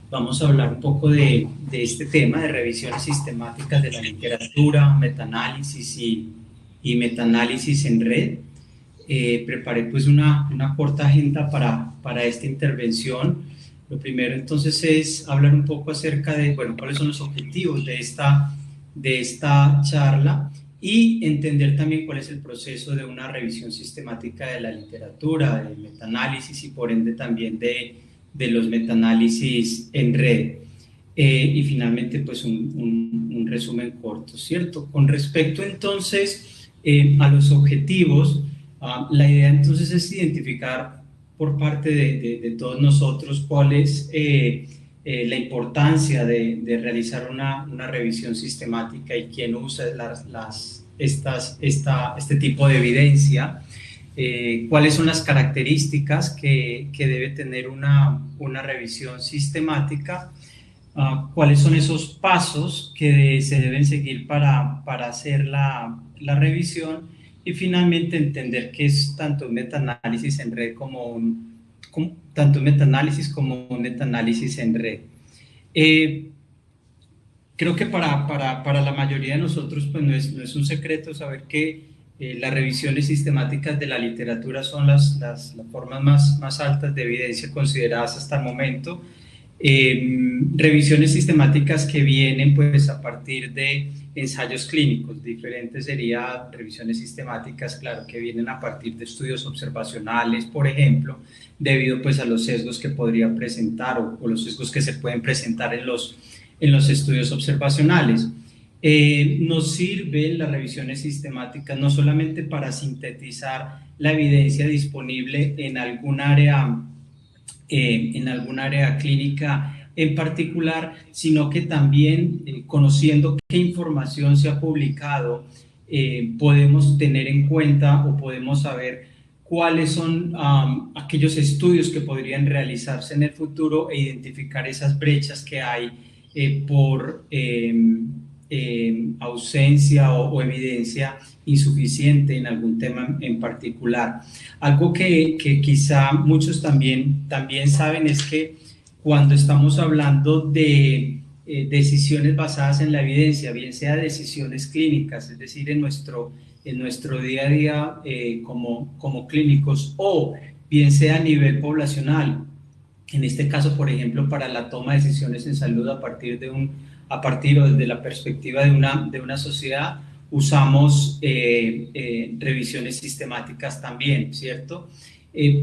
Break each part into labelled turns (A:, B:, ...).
A: vamos a hablar un poco de este tema de revisiones sistemáticas de la literatura, metaanálisis y metaanálisis en red. Preparé pues una corta agenda para esta intervención. Lo primero entonces es hablar un poco acerca de, bueno, cuáles son los objetivos de esta charla y entender también cuál es el proceso de una revisión sistemática de la literatura, del metaanálisis y por ende también de los metaanálisis en red. Y finalmente pues un resumen corto, ¿cierto? Con respecto entonces a los objetivos, la idea entonces es identificar por parte de todos nosotros cuál es la importancia de realizar una revisión sistemática y quién usa este tipo de evidencia, cuáles son las características que debe tener una revisión sistemática, cuáles son esos pasos que se deben seguir para hacer la revisión y finalmente entender qué es tanto un metaanálisis en red tanto un metaanálisis como un metaanálisis en red. Creo que para la mayoría de nosotros pues no es un secreto saber que las revisiones sistemáticas de la literatura son las formas más altas de evidencia consideradas hasta el momento. Revisiones sistemáticas que vienen pues a partir de ensayos clínicos, diferentes serían revisiones sistemáticas, claro, que vienen a partir de estudios observacionales, por ejemplo, debido pues a los sesgos que podría presentar o los sesgos que se pueden presentar en los estudios observacionales. Nos sirven las revisiones sistemáticas no solamente para sintetizar la evidencia disponible en algún área clínica en particular, sino que también conociendo qué información se ha publicado, podemos tener en cuenta o podemos saber cuáles son aquellos estudios que podrían realizarse en el futuro e identificar esas brechas que hay por ausencia o evidencia insuficiente en algún tema en particular. Algo que quizá muchos también saben es que cuando estamos hablando de decisiones basadas en la evidencia, bien sea decisiones clínicas, es decir, en nuestro día a día como clínicos, o bien sea a nivel poblacional, en este caso, por ejemplo, para la toma de decisiones en salud a partir o desde la perspectiva de una sociedad, usamos revisiones sistemáticas también, ¿cierto?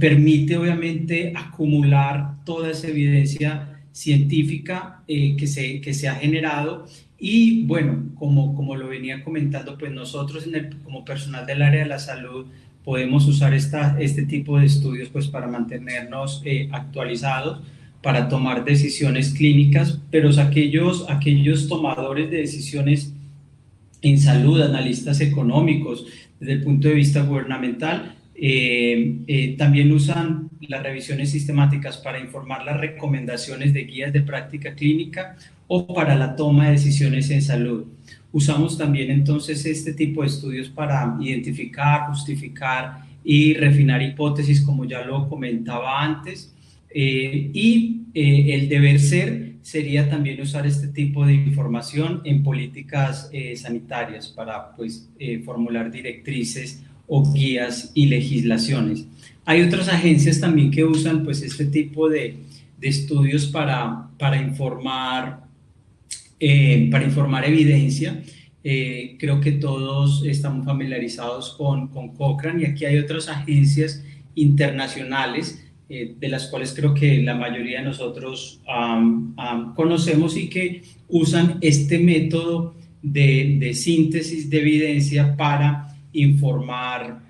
A: Permite obviamente acumular toda esa evidencia científica que se ha generado y bueno, como lo venía comentando, pues nosotros como personal del área de la salud podemos usar este tipo de estudios pues para mantenernos actualizados, para tomar decisiones clínicas, pero aquellos tomadores de decisiones en salud, analistas económicos, desde el punto de vista gubernamental, también usan las revisiones sistemáticas para informar las recomendaciones de guías de práctica clínica o para la toma de decisiones en salud. Usamos también entonces este tipo de estudios para identificar, justificar y refinar hipótesis, como ya lo comentaba antes, el deber ser sería también usar este tipo de información en políticas sanitarias para pues, formular directrices o guías y legislaciones. Hay otras agencias también que usan pues, este tipo de estudios para informar evidencia. Creo que todos estamos familiarizados con Cochrane y aquí hay otras agencias internacionales de las cuales creo que la mayoría de nosotros conocemos y que usan este método de síntesis de evidencia para informar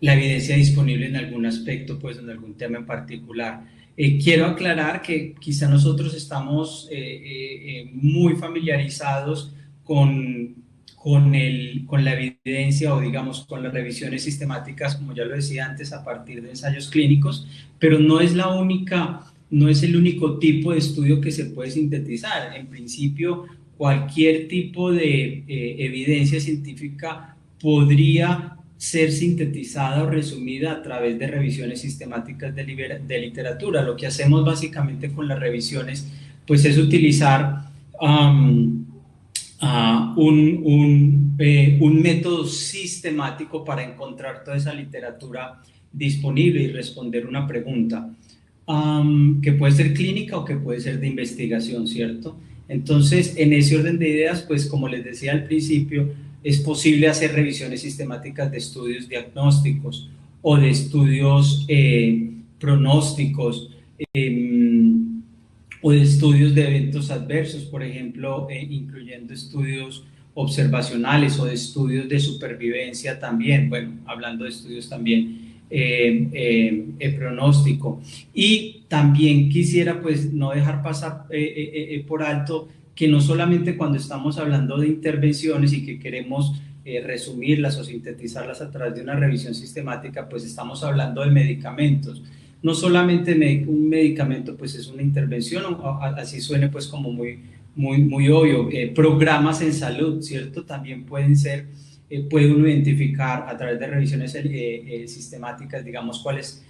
A: la evidencia disponible en algún aspecto, pues en algún tema en particular. Quiero aclarar que quizá nosotros estamos muy familiarizados con la evidencia o digamos con las revisiones sistemáticas, como ya lo decía antes, a partir de ensayos clínicos, pero no es el único tipo de estudio que se puede sintetizar. En principio, cualquier tipo de evidencia científica podría ser sintetizada o resumida a través de revisiones sistemáticas de literatura. Lo que hacemos básicamente con las revisiones pues es utilizar un método sistemático para encontrar toda esa literatura disponible y responder una pregunta que puede ser clínica o que puede ser de investigación, ¿cierto? Entonces, en ese orden de ideas, pues como les decía al principio, es posible hacer revisiones sistemáticas de estudios diagnósticos o de estudios pronósticos o de estudios de eventos adversos, por ejemplo, incluyendo estudios observacionales o de estudios de supervivencia también, bueno, hablando de estudios también pronóstico. Y también quisiera pues no dejar pasar por alto que no solamente cuando estamos hablando de intervenciones y que queremos resumirlas o sintetizarlas a través de una revisión sistemática, pues estamos hablando de medicamentos. No solamente un medicamento pues es una intervención, así suene pues como muy obvio, programas en salud, ¿cierto? También pueden ser, puede uno identificar a través de revisiones sistemáticas, digamos, cuál es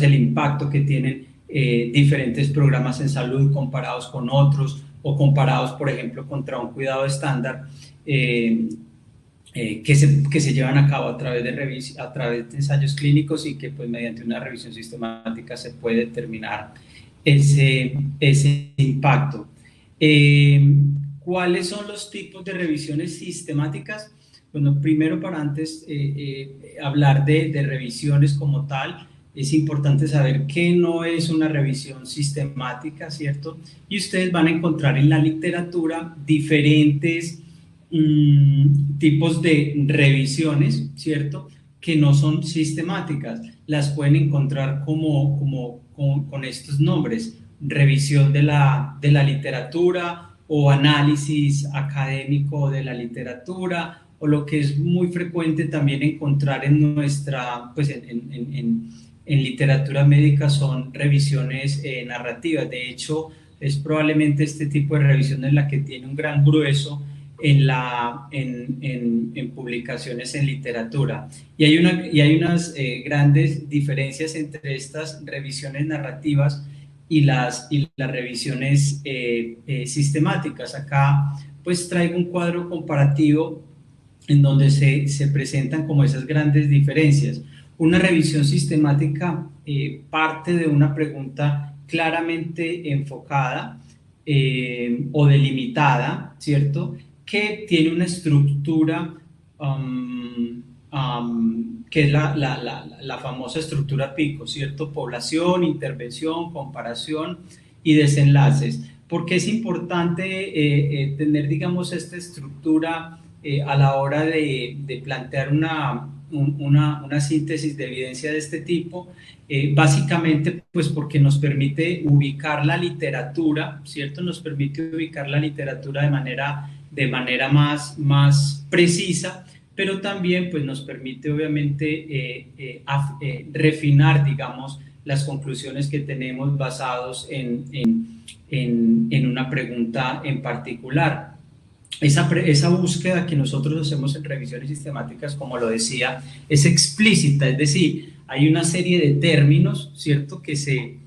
A: el impacto que tienen diferentes programas en salud comparados con otros o comparados, por ejemplo, contra un cuidado estándar que se llevan a cabo a través de ensayos clínicos y que pues mediante una revisión sistemática se puede determinar ese impacto. ¿Cuáles son los tipos de revisiones sistemáticas? Bueno, primero para antes hablar de revisiones como tal, es importante saber que no es una revisión sistemática, ¿cierto? Y ustedes van a encontrar en la literatura diferentes tipos de revisiones, ¿cierto? Que no son sistemáticas. Las pueden encontrar con estos nombres: revisión de la literatura o análisis académico de la literatura, o lo que es muy frecuente también encontrar en nuestra, pues en literatura médica son revisiones narrativas. De hecho, es probablemente este tipo de revisiones la que tiene un gran grueso en publicaciones en literatura. Y hay unas grandes diferencias entre estas revisiones narrativas y las revisiones sistemáticas. Acá pues traigo un cuadro comparativo en donde se presentan como esas grandes diferencias. Una revisión sistemática parte de una pregunta claramente enfocada o delimitada, ¿cierto?, que tiene una estructura que es la famosa estructura PICO, ¿cierto? Población, intervención, comparación y desenlaces. ¿Por qué es importante tener, digamos, esta estructura a la hora de plantear una síntesis de evidencia de este tipo? Básicamente, pues porque nos permite ubicar la literatura, ¿cierto? Nos permite ubicar la literatura de manera más precisa, pero también pues nos permite obviamente refinar, digamos, las conclusiones que tenemos basados en una pregunta en particular. Esa búsqueda que nosotros hacemos en revisiones sistemáticas, como lo decía, es explícita, es decir, hay una serie de términos, ¿cierto?, que se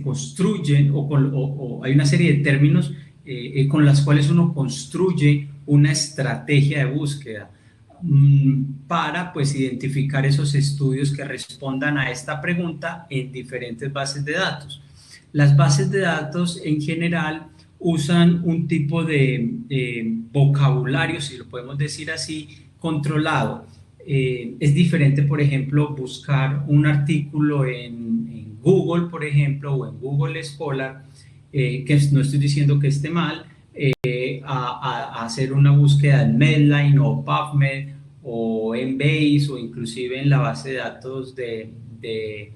A: construyen, o hay una serie de términos con las cuales uno construye una estrategia de búsqueda para pues identificar esos estudios que respondan a esta pregunta en diferentes bases de datos. Las bases de datos en general usan un tipo de vocabulario, si lo podemos decir así, controlado. Es diferente, por ejemplo, buscar un artículo en Google, por ejemplo, o en Google Scholar, que no estoy diciendo que esté mal, a hacer una búsqueda en Medline o PubMed o Embase o inclusive en la base de datos de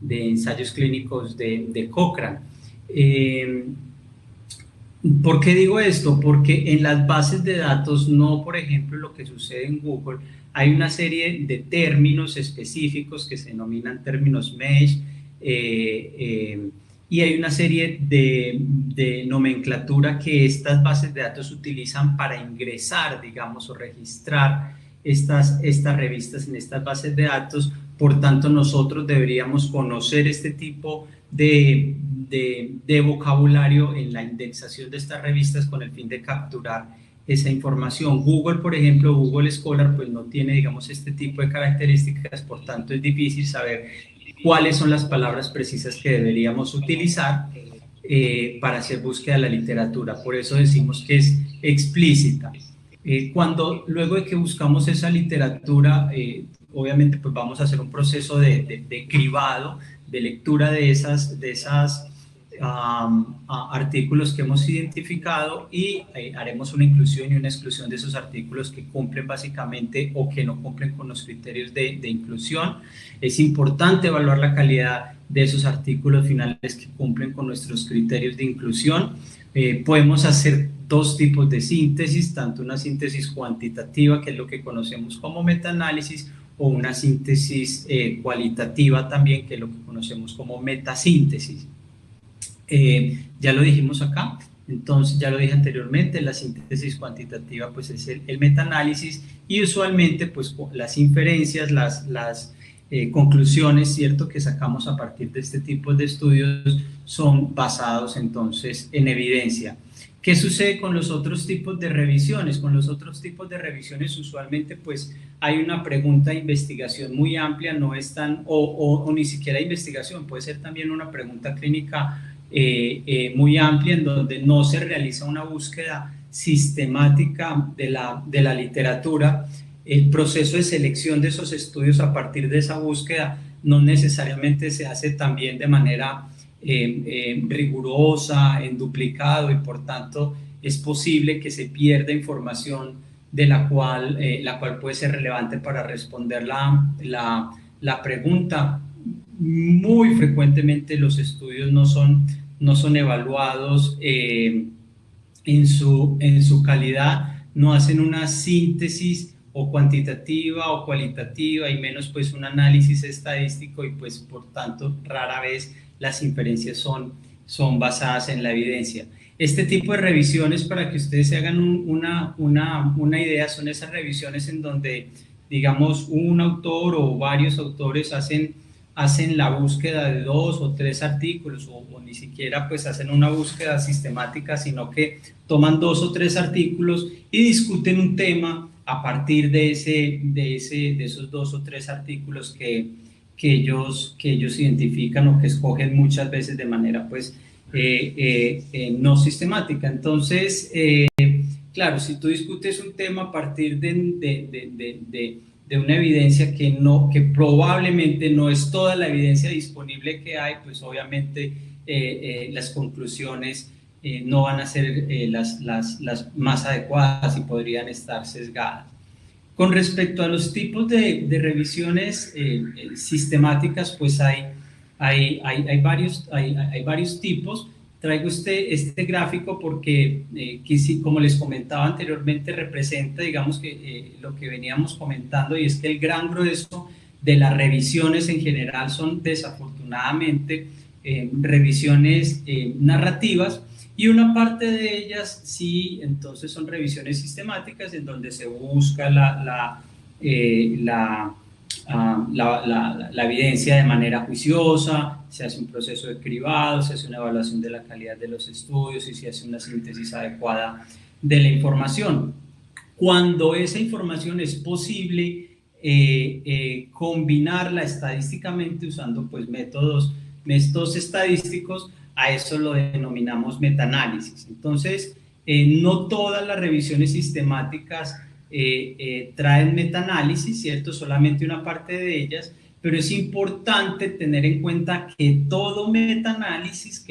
A: ensayos clínicos de Cochrane. ¿Por qué digo esto? Porque en las bases de datos, no por ejemplo lo que sucede en Google, hay una serie de términos específicos que se denominan términos mesh, y hay una serie de nomenclatura que estas bases de datos utilizan para ingresar, digamos, o registrar estas revistas en estas bases de datos. Por tanto, nosotros deberíamos conocer este tipo de vocabulario en la indexación de estas revistas con el fin de capturar esa información. Google, por ejemplo, Google Scholar, pues no tiene, digamos, este tipo de características, por tanto es difícil saber cuáles son las palabras precisas que deberíamos utilizar para hacer búsqueda de la literatura. Por eso decimos que es explícita. Luego de que buscamos esa literatura, obviamente pues vamos a hacer un proceso de cribado, de lectura de esas artículos que hemos identificado y haremos una inclusión y una exclusión de esos artículos que cumplen básicamente o que no cumplen con los criterios de inclusión. Es importante evaluar la calidad de esos artículos finales que cumplen con nuestros criterios de inclusión. Podemos hacer dos tipos de síntesis, tanto una síntesis cuantitativa, que es lo que conocemos como metaanálisis, o una síntesis cualitativa también, que es lo que conocemos como metasíntesis. Ya lo dijimos acá, entonces ya lo dije anteriormente, la síntesis cuantitativa pues es el metaanálisis, y usualmente pues las inferencias, las conclusiones, ¿cierto?, que sacamos a partir de este tipo de estudios son basados entonces en evidencia. ¿Qué sucede con los otros tipos de revisiones? Con los otros tipos de revisiones usualmente pues hay una pregunta de investigación muy amplia, no es tan, o ni siquiera investigación, puede ser también una pregunta clínica muy amplia, en donde no se realiza una búsqueda sistemática de la literatura. El proceso de selección de esos estudios a partir de esa búsqueda no necesariamente se hace también de manera rigurosa, en duplicado, y por tanto es posible que se pierda información de la cual puede ser relevante para responder la pregunta. Muy frecuentemente los estudios no son evaluados en su calidad, no hacen una síntesis o cuantitativa o cualitativa, y menos pues un análisis estadístico, y pues por tanto rara vez las inferencias son basadas en la evidencia. Este tipo de revisiones, para que ustedes se hagan una idea, son esas revisiones en donde, digamos, un autor o varios autores hacen la búsqueda de 2 o 3 artículos, o ni siquiera pues hacen una búsqueda sistemática, sino que toman 2 o 3 artículos y discuten un tema a partir de esos 2 o 3 artículos que ellos identifican o que escogen muchas veces de manera pues no sistemática. Entonces, claro, si tú discutes un tema a partir de una evidencia que probablemente no es toda la evidencia disponible que hay, pues obviamente las conclusiones no van a ser las más adecuadas y podrían estar sesgadas. Con respecto a los tipos de revisiones sistemáticas, pues hay varios tipos. Traigo este gráfico porque, como les comentaba anteriormente, representa, digamos, que lo que veníamos comentando, y es que el gran grueso de las revisiones en general son desafortunadamente revisiones narrativas, y una parte de ellas sí, entonces son revisiones sistemáticas en donde se busca la evidencia de manera juiciosa, se hace un proceso de cribado, se hace una evaluación de la calidad de los estudios y se hace una síntesis adecuada de la información. Cuando esa información es posible combinarla estadísticamente usando pues métodos estadísticos, a eso lo denominamos metaanálisis. Entonces, no todas las revisiones sistemáticas traen metaanálisis, ¿cierto? Solamente una parte de ellas, pero es importante tener en cuenta que todo metaanálisis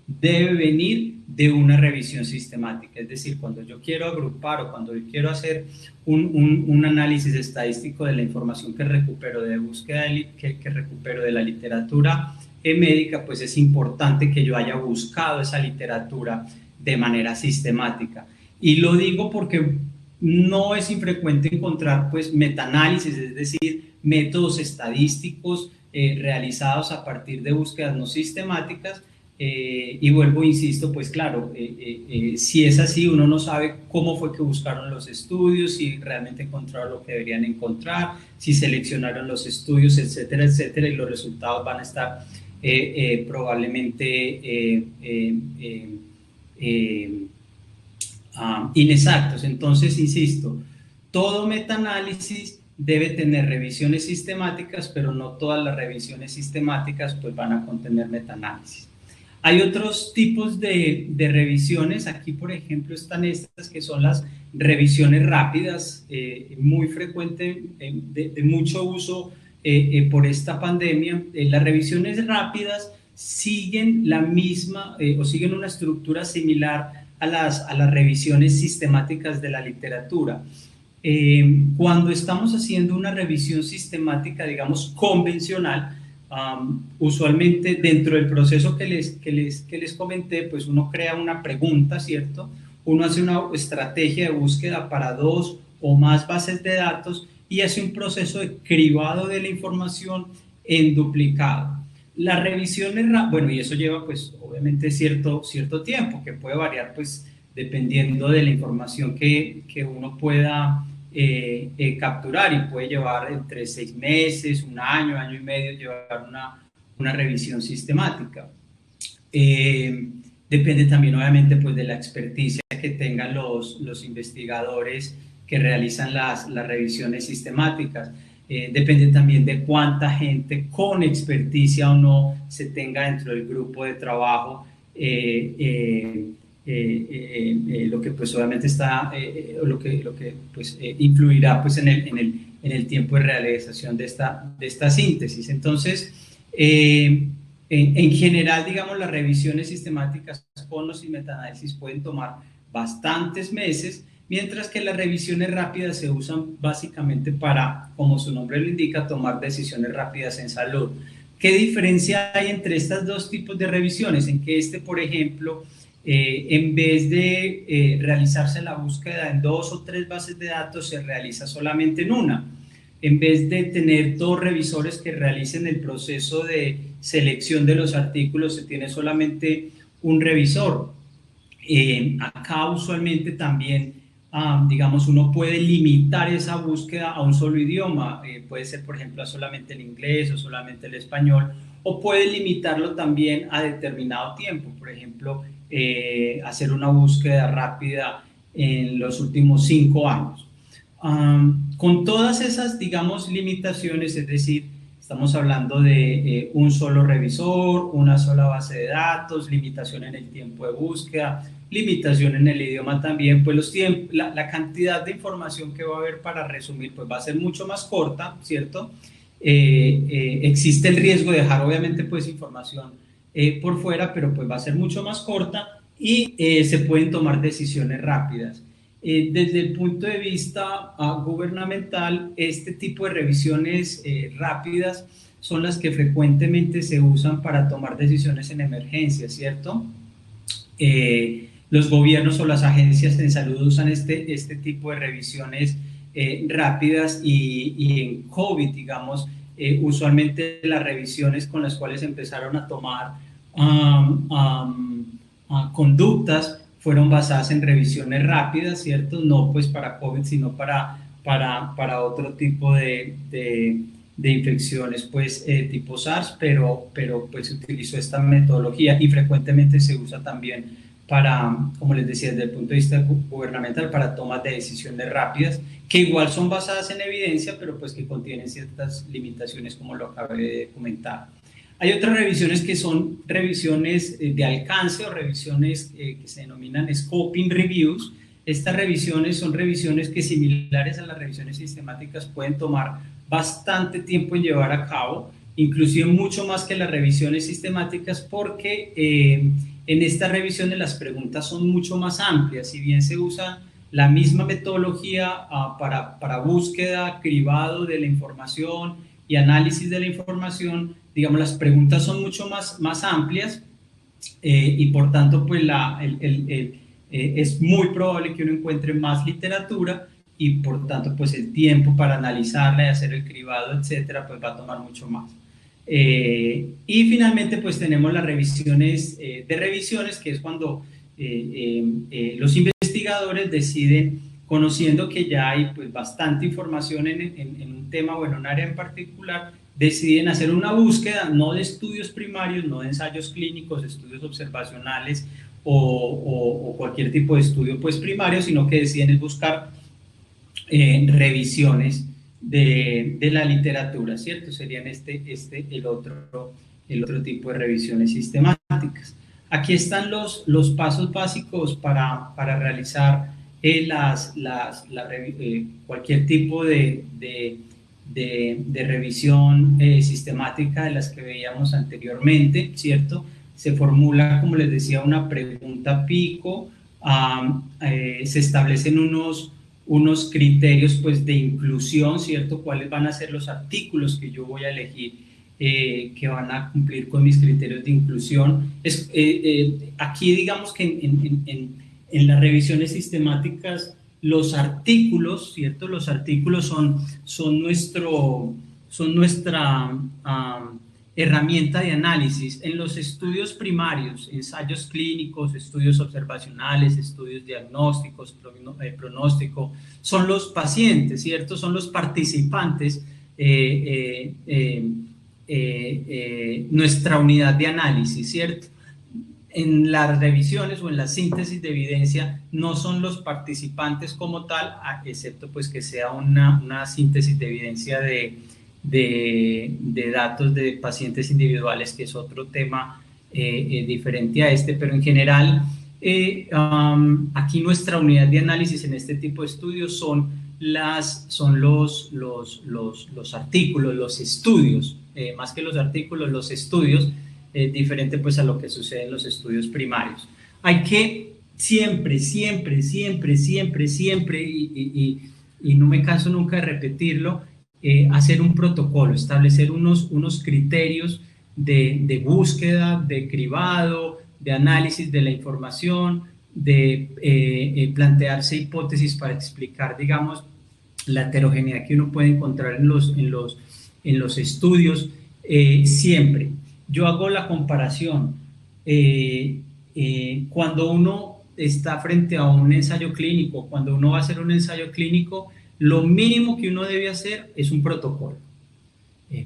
A: debe venir de una revisión sistemática. Es decir, cuando yo quiero agrupar o cuando yo quiero hacer un análisis estadístico de la información que recupero de búsqueda que recupero de la literatura médica, pues es importante que yo haya buscado esa literatura de manera sistemática. Y lo digo porque no es infrecuente encontrar pues metaanálisis, es decir, métodos estadísticos realizados a partir de búsquedas no sistemáticas, y vuelvo, insisto, pues claro, si es así, uno no sabe cómo fue que buscaron los estudios, si realmente encontraron lo que deberían encontrar, si seleccionaron los estudios, etcétera, etcétera, y los resultados van a estar probablemente inexactos. Entonces, insisto, todo metaanálisis debe tener revisiones sistemáticas, pero no todas las revisiones sistemáticas pues, van a contener metaanálisis. Hay otros tipos de revisiones. Aquí, por ejemplo, están estas que son las revisiones rápidas, muy frecuente, de mucho uso por esta pandemia. Las revisiones rápidas siguen la misma o siguen una estructura similar a las revisiones sistemáticas de la literatura. Cuando estamos haciendo una revisión sistemática, digamos, convencional, usualmente dentro del proceso que les comenté, pues uno crea una pregunta, ¿cierto? Uno hace una estrategia de búsqueda para 2 o más bases de datos y hace un proceso de cribado de la información en duplicado. Las revisiones, bueno, y eso lleva pues obviamente cierto tiempo, que puede variar pues dependiendo de la información que uno pueda capturar, y puede llevar entre 6 meses, un año, año y medio, llevar una revisión sistemática. Depende también obviamente pues de la experticia que tengan los investigadores que realizan las revisiones sistemáticas. Depende también de cuánta gente con experticia o no se tenga dentro del grupo de trabajo, lo que pues obviamente está, lo que pues influirá pues en el tiempo de realización de esta síntesis. Entonces, en general, digamos, las revisiones sistemáticas con o sin metaanálisis pueden tomar bastantes meses, mientras que las revisiones rápidas se usan básicamente para, como su nombre lo indica, tomar decisiones rápidas en salud. ¿Qué diferencia hay entre estos dos tipos de revisiones? En que por ejemplo, en vez de realizarse la búsqueda en 2 o 3 bases de datos, se realiza solamente en una. En vez de tener 2 revisores que realicen el proceso de selección de los artículos, se tiene solamente un revisor. Acá usualmente también, digamos, uno puede limitar esa búsqueda a un solo idioma. Puede ser, por ejemplo, a solamente el inglés o solamente el español, o puede limitarlo también a determinado tiempo. Por ejemplo, hacer una búsqueda rápida en los últimos 5 años. Con todas esas, digamos, limitaciones, es decir, estamos hablando de un solo revisor, una sola base de datos, limitación en el tiempo de búsqueda, limitación en el idioma también, pues la cantidad de información que va a haber para resumir pues va a ser mucho más corta, ¿cierto? Existe el riesgo de dejar obviamente pues información por fuera, pero pues va a ser mucho más corta y se pueden tomar decisiones rápidas. Desde el punto de vista gubernamental, este tipo de revisiones rápidas son las que frecuentemente se usan para tomar decisiones en emergencia, ¿cierto? Los gobiernos o las agencias en salud usan este tipo de revisiones rápidas y en COVID, digamos, usualmente las revisiones con las cuales empezaron a tomar conductas fueron basadas en revisiones rápidas, ¿cierto? No pues para COVID, sino para otro tipo de infecciones, pues tipo SARS, pero pues se utilizó esta metodología y frecuentemente se usa también para, como les decía, desde el punto de vista gubernamental, para tomas de decisiones rápidas, que igual son basadas en evidencia, pero pues que contienen ciertas limitaciones, como lo acabé de comentar. Hay otras revisiones que son revisiones de alcance o revisiones que se denominan scoping reviews. Estas revisiones son revisiones que, similares a las revisiones sistemáticas, pueden tomar bastante tiempo en llevar a cabo, inclusive mucho más que las revisiones sistemáticas, porque en estas revisiones las preguntas son mucho más amplias. Si bien se usa la misma metodología para búsqueda, cribado de la información y análisis de la información, digamos, las preguntas son mucho más amplias y por tanto pues es muy probable que uno encuentre más literatura y por tanto pues el tiempo para analizarla y hacer el cribado, etcétera, pues va a tomar mucho más. Y finalmente pues tenemos las revisiones de revisiones, que es cuando los investigadores deciden, conociendo que ya hay pues bastante información en un tema o en un área en particular, deciden hacer una búsqueda no de estudios primarios, no de ensayos clínicos, estudios observacionales o cualquier tipo de estudio pues primario, sino que deciden es buscar revisiones de la literatura, ¿cierto? Serían el otro tipo de revisiones sistemáticas. Aquí están los pasos básicos para realizar cualquier tipo de revisión sistemática de las que veíamos anteriormente, ¿cierto? Se formula, como les decía, una pregunta pico, se establecen unos criterios pues de inclusión, ¿cierto? ¿Cuáles van a ser los artículos que yo voy a elegir que van a cumplir con mis criterios de inclusión? Aquí digamos que en las revisiones sistemáticas los artículos, ¿cierto? Los artículos son nuestra herramienta de análisis. En los estudios primarios, ensayos clínicos, estudios observacionales, estudios diagnósticos, pronóstico, son los pacientes, ¿cierto? Son los participantes, nuestra unidad de análisis, ¿cierto? En las revisiones o en la síntesis de evidencia no son los participantes como tal, excepto pues que sea una síntesis de evidencia de datos de pacientes individuales, que es otro tema diferente a este, pero en general aquí nuestra unidad de análisis en este tipo de estudios son los artículos, los estudios, más que los artículos, los estudios, diferente pues a lo que sucede en los estudios primarios. Hay que siempre, y no me canso nunca de repetirlo, hacer un protocolo, establecer unos criterios de búsqueda, de cribado, de análisis de la información, de plantearse hipótesis para explicar, digamos, la heterogeneidad que uno puede encontrar en los estudios. Siempre yo hago la comparación, cuando uno está frente a un ensayo clínico, cuando uno va a hacer un ensayo clínico, lo mínimo que uno debe hacer es un protocolo.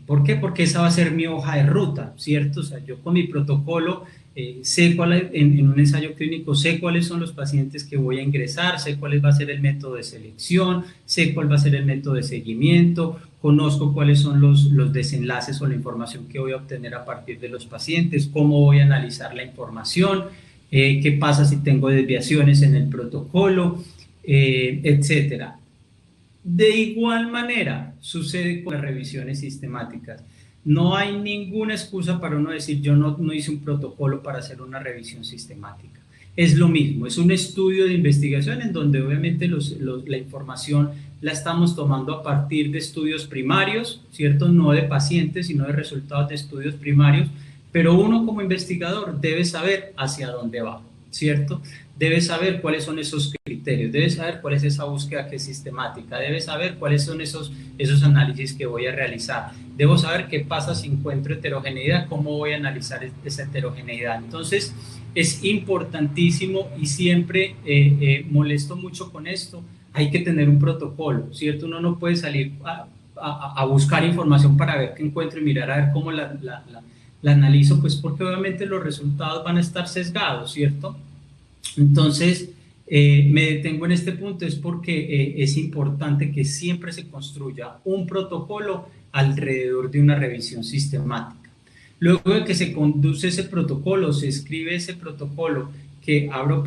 A: ¿Por qué? Porque esa va a ser mi hoja de ruta, ¿cierto? O sea, yo con mi protocolo sé en un ensayo clínico, sé cuáles son los pacientes que voy a ingresar, sé cuál va a ser el método de selección, sé cuál va a ser el método de seguimiento, conozco cuáles son los desenlaces o la información que voy a obtener a partir de los pacientes, cómo voy a analizar la información, qué pasa si tengo desviaciones en el protocolo, etcétera. De igual manera sucede con las revisiones sistemáticas. No hay ninguna excusa para uno decir yo no hice un protocolo para hacer una revisión sistemática. Es lo mismo, es un estudio de investigación en donde obviamente la información la estamos tomando a partir de estudios primarios, ¿cierto? No de pacientes, sino de resultados de estudios primarios, pero uno como investigador debe saber hacia dónde va, ¿cierto? Debe saber cuáles son esos criterios, debe saber cuál es esa búsqueda que es sistemática, debe saber cuáles son esos análisis que voy a realizar, debo saber qué pasa si encuentro heterogeneidad, cómo voy a analizar esa heterogeneidad. Entonces, es importantísimo y siempre molesto mucho con esto, hay que tener un protocolo, ¿cierto? Uno no puede salir a buscar información para ver qué encuentro y mirar a ver cómo la analizo, pues porque obviamente los resultados van a estar sesgados, ¿cierto? Entonces, me detengo en este punto es porque es importante que siempre se construya un protocolo alrededor de una revisión sistemática. Luego de que se conduce ese protocolo, se escribe ese protocolo, que abro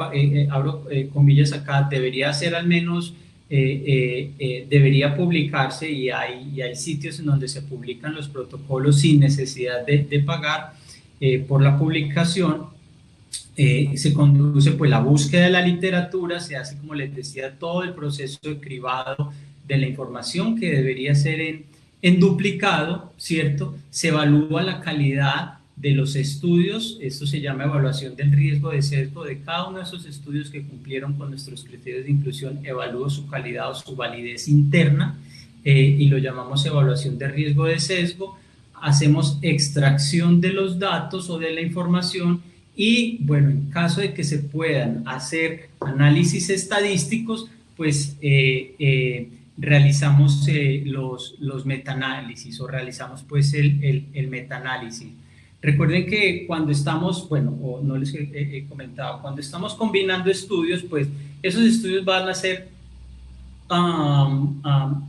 A: comillas acá, debería ser al menos, debería publicarse, y hay sitios en donde se publican los protocolos sin necesidad de pagar por la publicación. Se conduce pues la búsqueda de la literatura, se hace, como les decía, todo el proceso de cribado de la información que debería ser en duplicado, ¿cierto? Se evalúa la calidad de los estudios, esto se llama evaluación del riesgo de sesgo de cada uno de esos estudios que cumplieron con nuestros criterios de inclusión, evalúo su calidad o su validez interna, y lo llamamos evaluación de riesgo de sesgo. hacemos extracción de los datos o de la información y, bueno, en caso de que se puedan hacer análisis estadísticos, pues realizamos los metaanálisis o realizamos pues el metaanálisis. Recuerden que cuando estamos, bueno, o no les he comentado, cuando estamos combinando estudios, pues esos estudios van a ser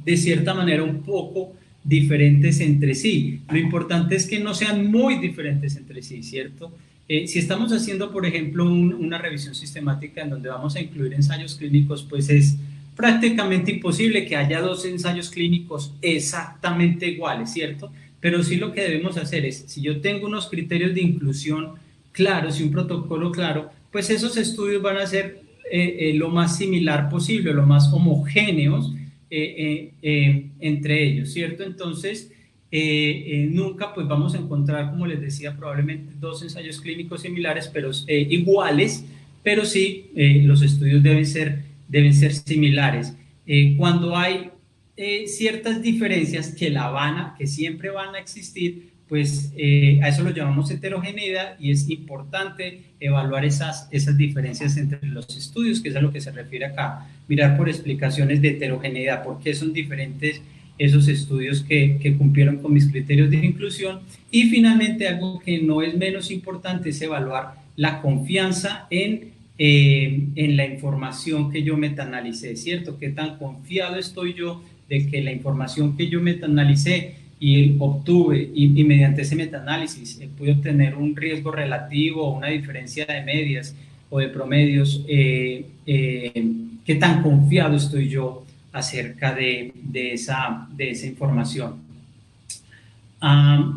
A: de cierta manera un poco diferentes entre sí. Lo importante es que no sean muy diferentes entre sí, ¿cierto? Si estamos haciendo, por ejemplo, una revisión sistemática en donde vamos a incluir ensayos clínicos, pues es prácticamente imposible que haya dos ensayos clínicos exactamente iguales, ¿cierto? Pero sí lo que debemos hacer es, si yo tengo unos criterios de inclusión claros y un protocolo claro, pues esos estudios van a ser lo más similar posible, lo más homogéneos entre ellos, ¿cierto? Entonces, nunca pues vamos a encontrar, como les decía, probablemente dos ensayos clínicos similares, pero iguales, pero sí los estudios deben ser similares. Cuando hay ciertas diferencias que siempre van a existir, pues a eso lo llamamos heterogeneidad y es importante evaluar esas diferencias entre los estudios, que es a lo que se refiere acá, mirar por explicaciones de heterogeneidad, por qué son diferentes esos estudios que cumplieron con mis criterios de inclusión. Y finalmente, algo que no es menos importante es evaluar la confianza en la información que yo metanalicé, ¿cierto? ¿Qué tan confiado estoy yo de que la información que yo metanalicé y obtuve y mediante ese metaanálisis pude obtener un riesgo relativo o una diferencia de medias o de promedios? ¿Qué tan confiado estoy yo acerca de esa información?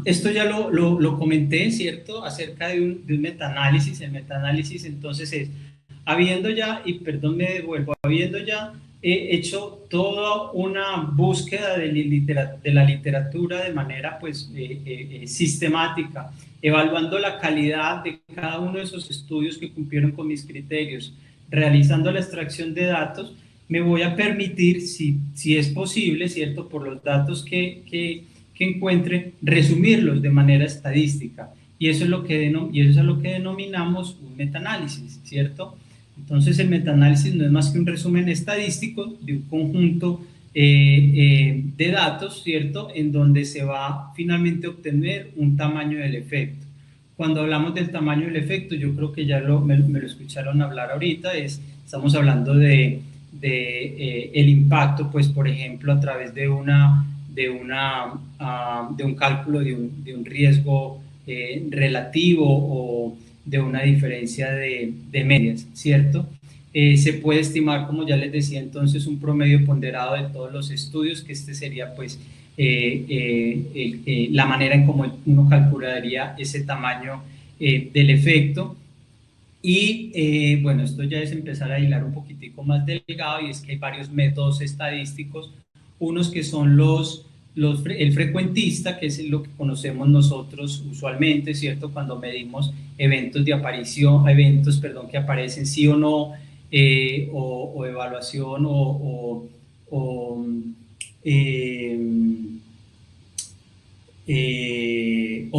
A: Esto ya lo comenté, ¿cierto? Acerca de un metaanálisis. El metaanálisis entonces es, habiendo ya, y perdón me devuelvo, habiendo ya hecho toda una búsqueda de la literatura de manera pues sistemática, evaluando la calidad de cada uno de esos estudios que cumplieron con mis criterios, realizando la extracción de datos, me voy a permitir, si es posible, ¿cierto? Por los datos que encuentre, resumirlos de manera estadística. Y eso es lo que denominamos un metaanálisis, ¿cierto? Entonces, el metaanálisis no es más que un resumen estadístico de un conjunto de datos, ¿cierto? En donde se va finalmente a obtener un tamaño del efecto. Cuando hablamos del tamaño del efecto, yo creo que ya me lo escucharon hablar ahorita, estamos hablando de el impacto, pues, por ejemplo, a través de un cálculo de un riesgo relativo o de una diferencia de medias, ¿cierto? Se puede estimar, como ya les decía, entonces un promedio ponderado de todos los estudios, que este sería pues la manera en cómo uno calcularía ese tamaño del efecto. Y bueno, esto ya es empezar a hilar un poquitico más delgado, y es que hay varios métodos estadísticos, unos que son el frecuentista, que es lo que conocemos nosotros usualmente, ¿cierto? Cuando medimos eventos que aparecen sí o no, o evaluación o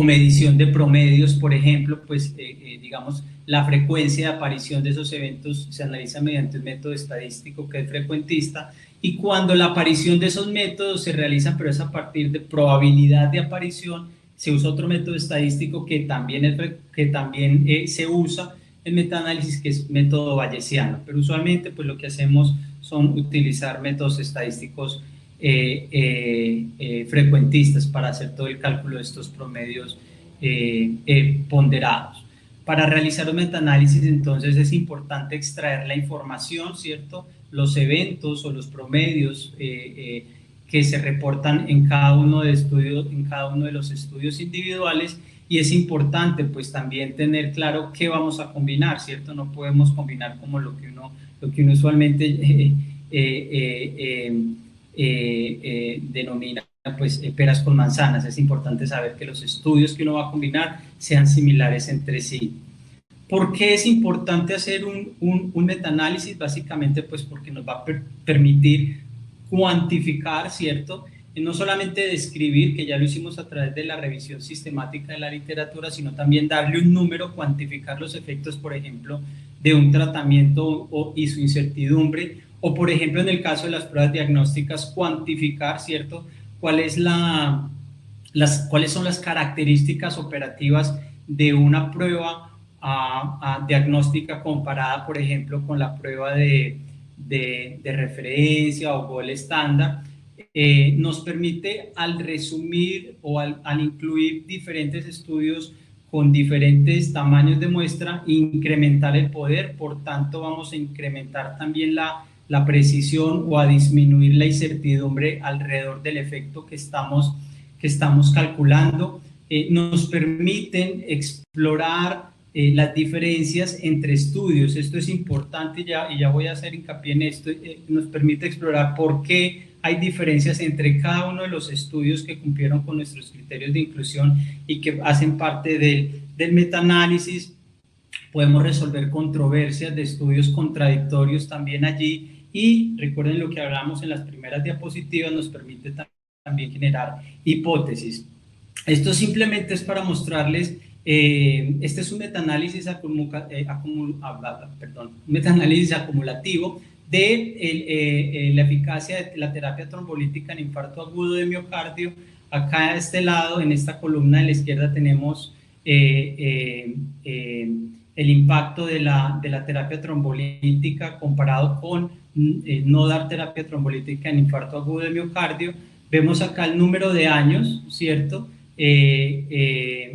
A: medición de promedios, por ejemplo, pues digamos, la frecuencia de aparición de esos eventos se analiza mediante un método estadístico que es frecuentista, y cuando la aparición de esos métodos se realiza, pero es a partir de probabilidad de aparición, se usa otro método estadístico que también se usa en metaanálisis, que es método bayesiano, pero usualmente pues lo que hacemos son utilizar métodos estadísticos frecuentistas para hacer todo el cálculo de estos promedios ponderados. Para realizar un metaanálisis, entonces, es importante extraer la información, ¿cierto? Los eventos o los promedios que se reportan en cada uno de los estudios individuales, y es importante pues también tener claro qué vamos a combinar, ¿cierto? No podemos combinar como lo que uno usualmente denomina pues peras con manzanas. Es importante saber que los estudios que uno va a combinar sean similares entre sí. ¿Por qué es importante hacer un metaanálisis? Básicamente pues porque nos va a permitir cuantificar, ¿cierto? no solamente describir, que ya lo hicimos a través de la revisión sistemática de la literatura, sino también darle un número, cuantificar los efectos, por ejemplo, de un tratamiento y su incertidumbre, o por ejemplo, en el caso de las pruebas diagnósticas, cuantificar, ¿cierto?, cuáles son las características operativas de una prueba diagnóstica comparada, por ejemplo, con la prueba de referencia o gol estándar. Nos permite, al resumir o al incluir diferentes estudios con diferentes tamaños de muestra, incrementar el poder. Por tanto, vamos a incrementar también la precisión o a disminuir la incertidumbre alrededor del efecto que estamos calculando. Nos permiten explorar las diferencias entre estudios. Esto es importante y ya voy a hacer hincapié en esto. Nos permite explorar por qué hay diferencias entre cada uno de los estudios que cumplieron con nuestros criterios de inclusión y que hacen parte del metaanálisis. Podemos resolver controversias de estudios contradictorios también allí, y recuerden lo que hablamos en las primeras diapositivas, nos permite también generar hipótesis. Esto simplemente es para mostrarles, este es un metaanálisis acumulativo de la eficacia de la terapia trombolítica en infarto agudo de miocardio. Acá a este lado, en esta columna de la izquierda, tenemos el impacto de la terapia trombolítica comparado con no dar terapia trombolítica en infarto agudo de miocardio. Vemos acá el número de años, ¿cierto?,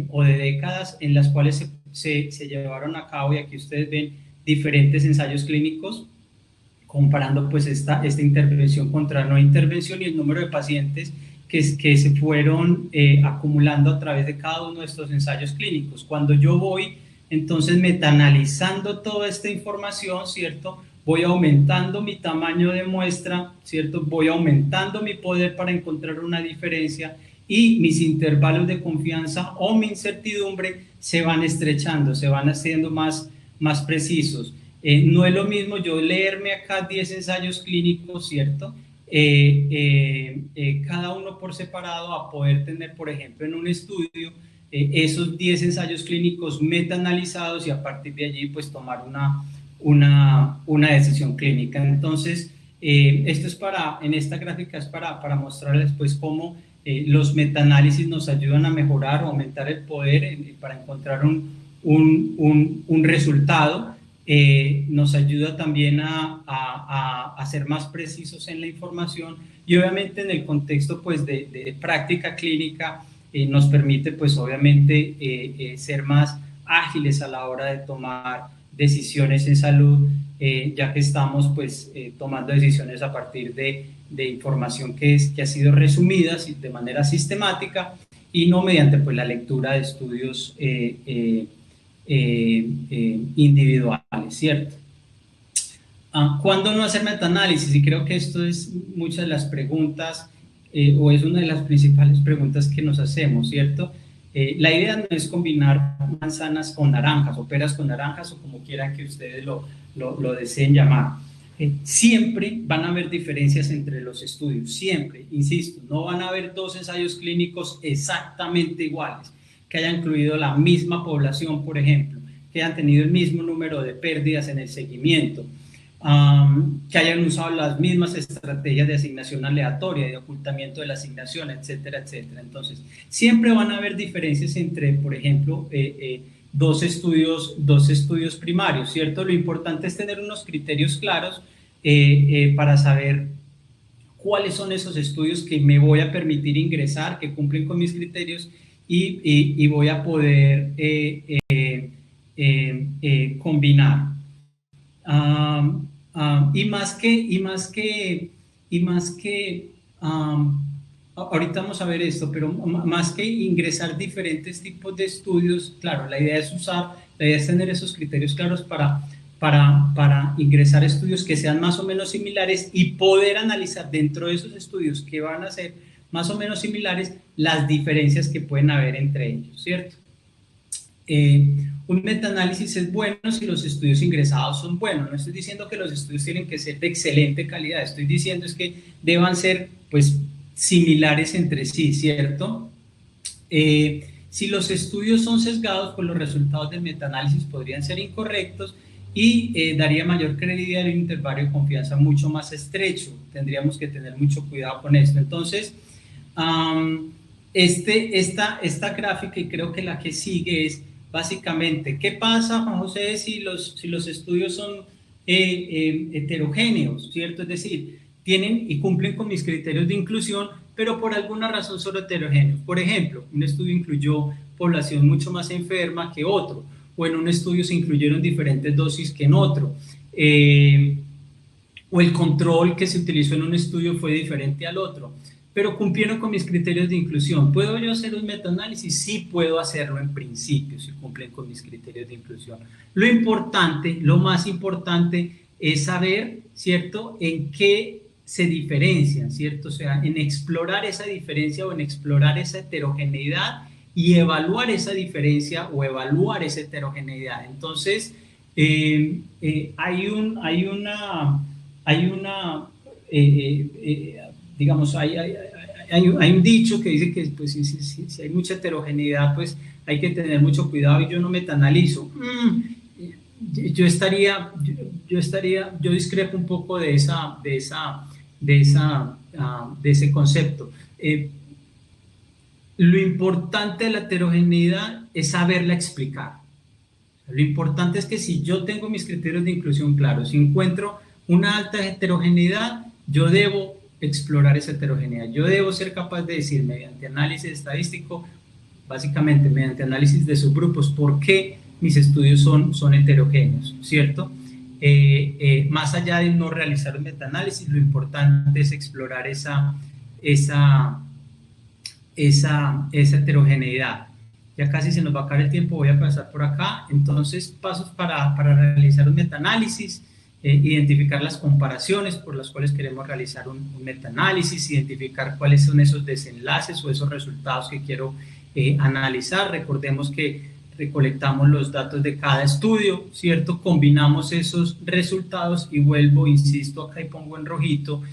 A: o de décadas en las cuales se llevaron a cabo, y aquí ustedes ven diferentes ensayos clínicos comparando pues esta intervención contra no intervención, y el número de pacientes que se fueron acumulando a través de cada uno de estos ensayos clínicos. Cuando yo voy entonces metaanalizando toda esta información, ¿cierto?, voy aumentando mi tamaño de muestra, ¿cierto?, voy aumentando mi poder para encontrar una diferencia, y mis intervalos de confianza o mi incertidumbre se van estrechando, se van haciendo más precisos. No es lo mismo yo leerme acá 10 ensayos clínicos, ¿cierto?, cada uno por separado, a poder tener, por ejemplo, en un estudio, esos 10 ensayos clínicos metaanalizados, y a partir de allí pues tomar una decisión clínica. Entonces, esto es en esta gráfica es para mostrarles pues cómo los metaanálisis nos ayudan a mejorar o aumentar el poder para encontrar un resultado. Nos ayuda también a ser más precisos en la información, y obviamente en el contexto pues de práctica clínica nos permite pues obviamente ser más ágiles a la hora de tomar decisiones en salud, ya que estamos pues tomando decisiones a partir de información que ha sido resumida de manera sistemática, y no mediante pues la lectura de estudios individuales, ¿cierto? ¿Cuándo no hacer metaanálisis? Y creo que esto es muchas de las preguntas, o es una de las principales preguntas que nos hacemos, ¿cierto? La idea no es combinar manzanas con naranjas, o peras con naranjas, o como quieran que ustedes lo deseen llamar. Siempre van a haber diferencias entre los estudios, siempre, insisto, no van a haber dos ensayos clínicos exactamente iguales, que hayan incluido la misma población, por ejemplo, que hayan tenido el mismo número de pérdidas en el seguimiento, que hayan usado las mismas estrategias de asignación aleatoria, de ocultamiento de la asignación, etcétera, etcétera. Entonces, siempre van a haber diferencias entre, por ejemplo, dos estudios primarios, ¿cierto? Lo importante es tener unos criterios claros para saber cuáles son esos estudios que me voy a permitir ingresar, que cumplen con mis criterios, y voy a poder combinar. Ahorita vamos a ver esto, pero más que ingresar diferentes tipos de estudios, claro, la idea es tener esos criterios claros para ingresar estudios que sean más o menos similares, y poder analizar dentro de esos estudios que van a ser más o menos similares las diferencias que pueden haber entre ellos, ¿cierto? Un metaanálisis es bueno si los estudios ingresados son buenos. No estoy diciendo que los estudios tienen que ser de excelente calidad, estoy diciendo es que deban ser pues similares entre sí, ¿cierto? Si los estudios son sesgados, pues los resultados del metaanálisis podrían ser incorrectos y daría mayor credibilidad a un intervalo de confianza mucho más estrecho. Tendríamos que tener mucho cuidado con esto. Entonces, esta gráfica, y creo que la que sigue, es básicamente, ¿qué pasa, Juan José, si los estudios son heterogéneos, ¿cierto? Es decir, tienen y cumplen con mis criterios de inclusión, pero por alguna razón son heterogéneos. Por ejemplo, un estudio incluyó población mucho más enferma que otro, o en un estudio se incluyeron diferentes dosis que en otro, o el control que se utilizó en un estudio fue diferente al otro, pero cumplieron con mis criterios de inclusión. ¿Puedo yo hacer un metaanálisis? Sí puedo hacerlo en principio, si cumplen con mis criterios de inclusión. Lo importante, lo más importante es saber, ¿cierto?, en qué se diferencian, ¿cierto? O sea, en explorar esa diferencia o en explorar esa heterogeneidad y evaluar esa diferencia o evaluar esa heterogeneidad. Entonces, digamos, hay un dicho que dice que pues, si hay mucha heterogeneidad, pues hay que tener mucho cuidado y yo no metanalizo. Yo discrepo un poco de ese concepto. Lo importante de la heterogeneidad es saberla explicar. Lo importante es que si yo tengo mis criterios de inclusión claros, si encuentro una alta heterogeneidad, yo debo explorar esa heterogeneidad. Yo debo ser capaz de decir mediante análisis estadístico, básicamente mediante análisis de subgrupos, por qué mis estudios son heterogéneos, ¿cierto? Más allá de no realizar un metaanálisis, lo importante es explorar esa heterogeneidad. Ya casi se nos va a acabar el tiempo, voy a pasar por acá. Entonces, pasos para realizar un metaanálisis, identificar las comparaciones por las cuales queremos realizar un metaanálisis, identificar cuáles son esos desenlaces o esos resultados que quiero analizar. Recordemos que recolectamos los datos de cada estudio, ¿cierto? Combinamos esos resultados y vuelvo, insisto, acá y pongo en rojito,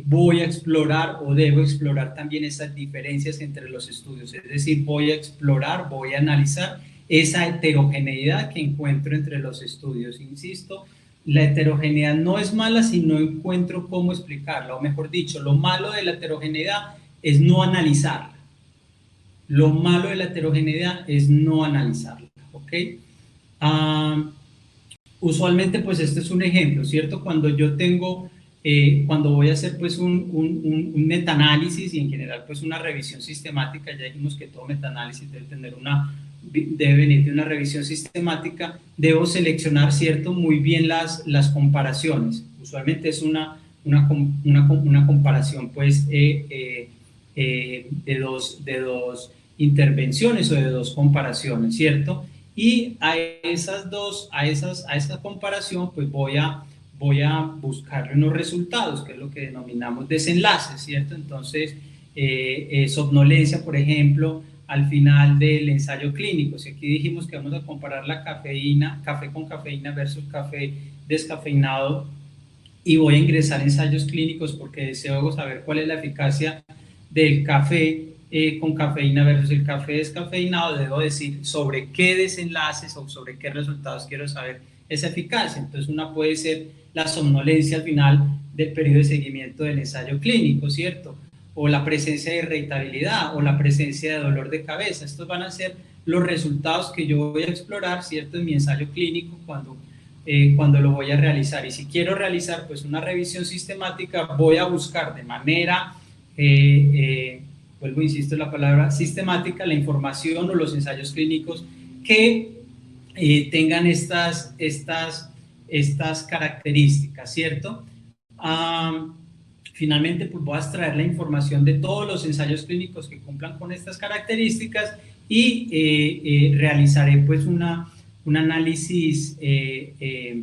A: voy a explorar o debo explorar también esas diferencias entre los estudios, es decir, voy a explorar, voy a analizar esa heterogeneidad que encuentro entre los estudios. Insisto, la heterogeneidad no es mala si no encuentro cómo explicarla, o mejor dicho, lo malo de la heterogeneidad es no analizarla. Lo malo de la heterogeneidad es no analizarla, ¿ok? Usualmente, pues este es un ejemplo, ¿cierto? Cuando yo tengo, cuando voy a hacer pues un metaanálisis y en general pues una revisión sistemática, ya dijimos que todo metaanálisis debe venir de una revisión sistemática, debo seleccionar, ¿cierto?, muy bien las comparaciones. Usualmente es una comparación pues de dos intervenciones o de dos comparaciones, ¿cierto? Y a esa comparación pues voy a buscarle unos resultados, que es lo que denominamos desenlaces, ¿cierto? Entonces, somnolencia, por ejemplo, al final del ensayo clínico. Si aquí dijimos que vamos a comparar la cafeína, café con cafeína versus café descafeinado, y voy a ingresar ensayos clínicos porque deseo saber cuál es la eficacia del café con cafeína versus el café descafeinado, debo decir sobre qué desenlaces o sobre qué resultados quiero saber esa eficacia. Entonces, una puede ser la somnolencia al final del periodo de seguimiento del ensayo clínico, ¿cierto? O la presencia de irritabilidad o la presencia de dolor de cabeza. Estos van a ser los resultados que yo voy a explorar, ¿cierto?, en mi ensayo clínico cuando lo voy a realizar. Y si quiero realizar pues una revisión sistemática, voy a buscar de manera vuelvo, insisto en la palabra sistemática, la información o los ensayos clínicos que tengan estas características, ¿cierto? Finalmente, pues voy a extraer la información de todos los ensayos clínicos que cumplan con estas características y realizaré pues un análisis de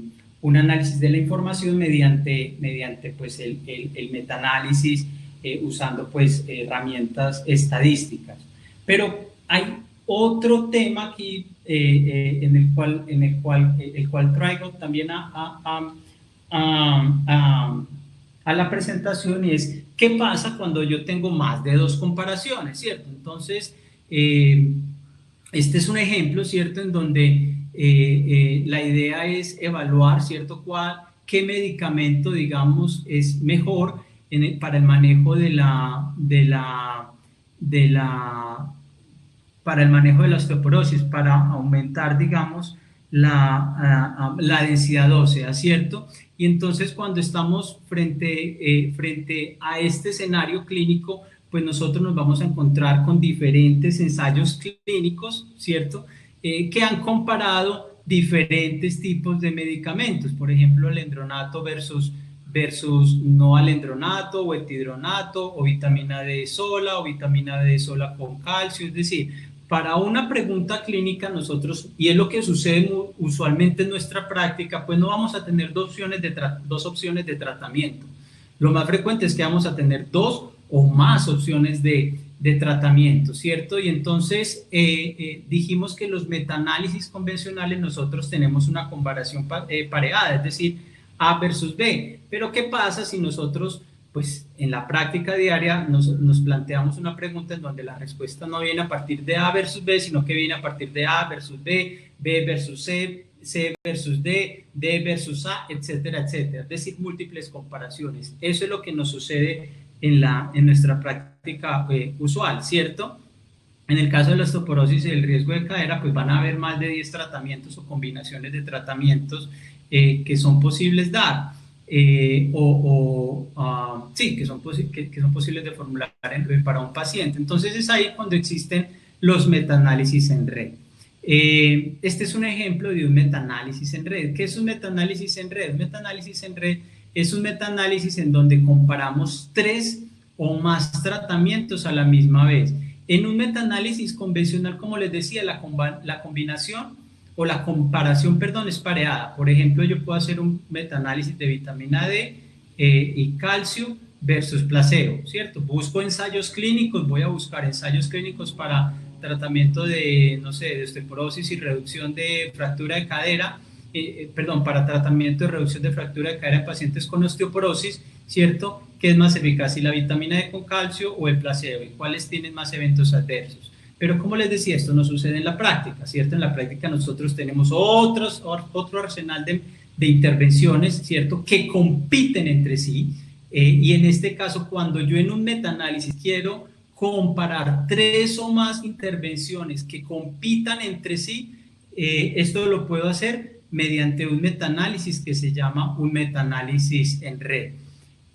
A: la información mediante pues el metaanálisis, usando pues herramientas estadísticas. Pero hay otro tema aquí el cual traigo también a la presentación, y es ¿qué pasa cuando yo tengo más de 2 comparaciones, ¿cierto? Entonces, este es un ejemplo, ¿cierto?, en donde la idea es evaluar, ¿cierto?, qué medicamento, digamos, es mejor para el manejo para el manejo de la osteoporosis, para aumentar, digamos, la densidad ósea, ¿cierto? Y entonces cuando estamos frente a este escenario clínico, pues nosotros nos vamos a encontrar con diferentes ensayos clínicos, ¿cierto? Que han comparado diferentes tipos de medicamentos, por ejemplo, el endronato versus no alendronato o etidronato o vitamina D sola o vitamina D sola con calcio, es decir, para una pregunta clínica nosotros, y es lo que sucede usualmente en nuestra práctica, pues no vamos a tener dos opciones de tratamiento. Lo más frecuente es que vamos a tener 2 o más opciones de tratamiento, ¿cierto? Y entonces dijimos que los metaanálisis convencionales nosotros tenemos una comparación pareada, es decir, A versus B. Pero ¿qué pasa si nosotros, pues en la práctica diaria, nos planteamos una pregunta en donde la respuesta no viene a partir de A versus B, sino que viene a partir de A versus B, B versus C, C versus D, D versus A, etcétera, etcétera? Es decir, múltiples comparaciones. Eso es lo que nos sucede en nuestra práctica usual, ¿cierto? En el caso de la osteoporosis y el riesgo de cadera, pues van a haber más de 10 tratamientos o combinaciones de tratamientos que son posibles dar. Sí, que son posibles de formular para un paciente. Entonces es ahí cuando existen los metaanálisis en red. Este es un ejemplo de un metaanálisis en red. ¿Qué es un metaanálisis en red? Un metaanálisis en red es un metaanálisis en donde comparamos 3 o más tratamientos a la misma vez. En un metaanálisis convencional, como les decía, la combinación o la comparación, perdón, es pareada. Por ejemplo, yo puedo hacer un metaanálisis de vitamina D y calcio versus placebo, ¿cierto? Busco ensayos clínicos, voy a buscar ensayos clínicos para tratamiento de, no sé, de osteoporosis y reducción de fractura de cadera, para tratamiento de reducción de fractura de cadera en pacientes con osteoporosis, ¿cierto? ¿Qué es más eficaz, si la vitamina D con calcio o el placebo? ¿Y cuáles tienen más eventos adversos? Pero como les decía, esto no sucede en la práctica, ¿cierto? En la práctica nosotros tenemos otro arsenal de intervenciones, ¿cierto?, que compiten entre sí. Y en este caso, cuando yo en un metaanálisis quiero comparar 3 o más intervenciones que compitan entre sí, esto lo puedo hacer mediante un metaanálisis que se llama un metaanálisis en red.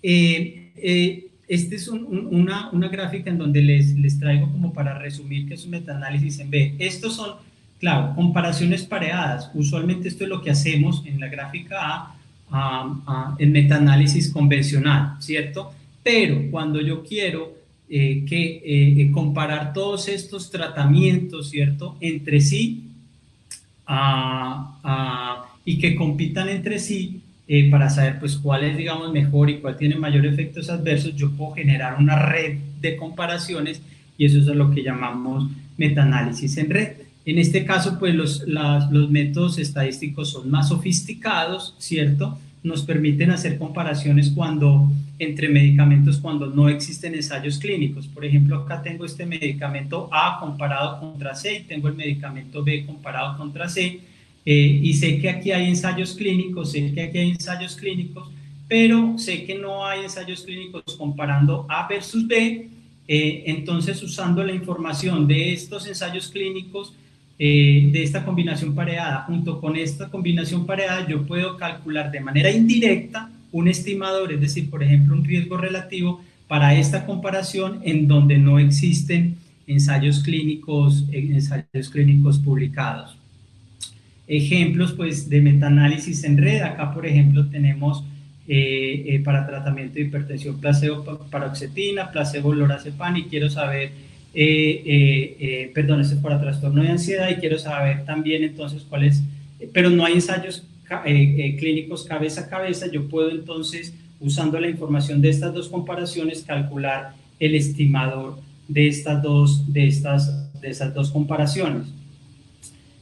A: Esta es una gráfica en donde les traigo como para resumir qué es un metaanálisis en B. Estos son, claro, comparaciones pareadas. Usualmente esto es lo que hacemos en la gráfica en metaanálisis convencional, ¿cierto? Pero cuando yo quiero comparar todos estos tratamientos, ¿cierto?, entre sí y que compitan entre sí, para saber pues cuál es, digamos, mejor y cuál tiene mayor efectos adversos, yo puedo generar una red de comparaciones y eso es lo que llamamos metaanálisis en red. En este caso, pues los métodos estadísticos son más sofisticados, ¿cierto? Nos permiten hacer comparaciones entre medicamentos cuando no existen ensayos clínicos. Por ejemplo, acá tengo este medicamento A comparado contra C y tengo el medicamento B comparado contra C. Y sé que aquí hay ensayos clínicos, pero sé que no hay ensayos clínicos comparando A versus B. Entonces, usando la información de estos ensayos clínicos, de esta combinación pareada, junto con esta combinación pareada, yo puedo calcular de manera indirecta un estimador, es decir, por ejemplo, un riesgo relativo para esta comparación en donde no existen ensayos clínicos publicados. Ejemplos pues de metaanálisis en red. Acá por ejemplo tenemos para tratamiento de hipertensión placebo paroxetina, placebo lorazepam, y quiero saber, esto es para trastorno de ansiedad, y quiero saber también entonces cuál es, pero no hay ensayos clínicos cabeza a cabeza. Yo puedo entonces, usando la información de estas 2 comparaciones, calcular el estimador de esas dos comparaciones.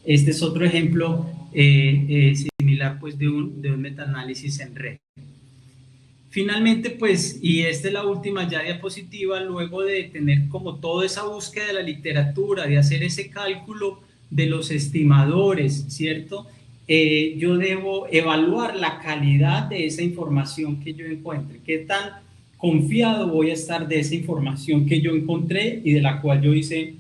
A: Este es otro ejemplo similar pues de un metaanálisis en red. Finalmente, pues, y esta es la última ya diapositiva, luego de tener como toda esa búsqueda de la literatura, de hacer ese cálculo de los estimadores, ¿cierto? Yo debo evaluar la calidad de esa información que yo encuentre, qué tan confiado voy a estar de esa información que yo encontré y de la cual yo hice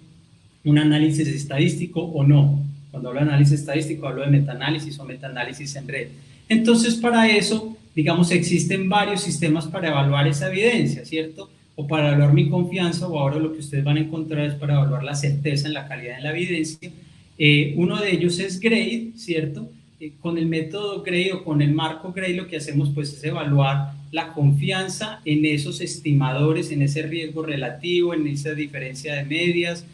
A: un análisis estadístico o no. Cuando hablo de análisis estadístico hablo de metaanálisis o metaanálisis en red. Entonces, para eso, digamos, existen varios sistemas para evaluar esa evidencia, ¿cierto? O para evaluar mi confianza, o ahora lo que ustedes van a encontrar es para evaluar la certeza en la calidad de la evidencia. Uno de ellos es GRADE, ¿cierto? Con el método GRADE o con el marco GRADE lo que hacemos pues es evaluar la confianza en esos estimadores, en ese riesgo relativo, en esa diferencia de medias,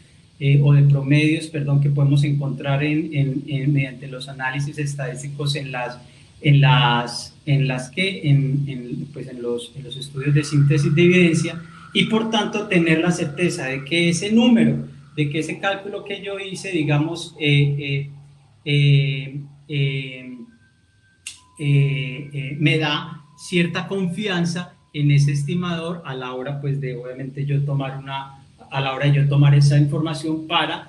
A: o de promedios, perdón, que podemos encontrar mediante los análisis estadísticos pues en los estudios de síntesis de evidencia, y por tanto tener la certeza de que ese número, de que ese cálculo que yo hice, digamos, me da cierta confianza en ese estimador a la hora pues de obviamente yo tomar a la hora de yo tomar esa información para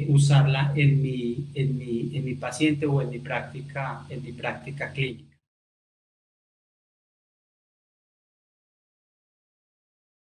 A: usarla en mi paciente o en mi práctica clínica.